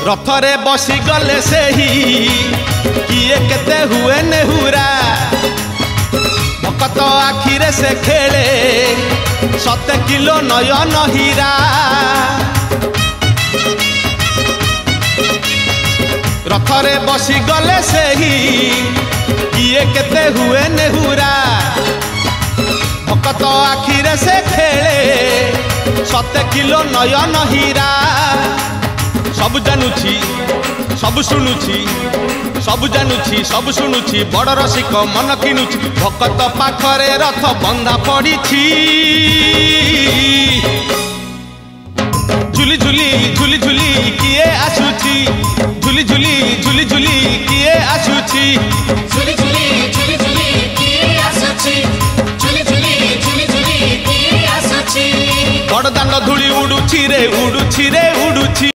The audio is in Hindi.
रथरे बसी गले से ही किए केते हुए नेहुरा भकत आखिरे से खेले 7 किलो नयन हीरा। रथरे बसी गले से ही किए केते हुए नेहुरा भकत आखिरे से खेले 7 किलो नयन हीरा। सब जानुची सब शुणुची सब जानुची सब शुणुची बड़ रसिक मन किनुची भकत पाखरे रथ बंधा पड़ी। झुली झुली झुली झुली किए आसुची झुली झुली झुली झुली किए आसुची झुली झुली झुली झुली किए आसुची झुली झुली झुली झुली किए आसुची। बड़ दांड धूली उड़ुची रे उड़ुची रे उड़ुची।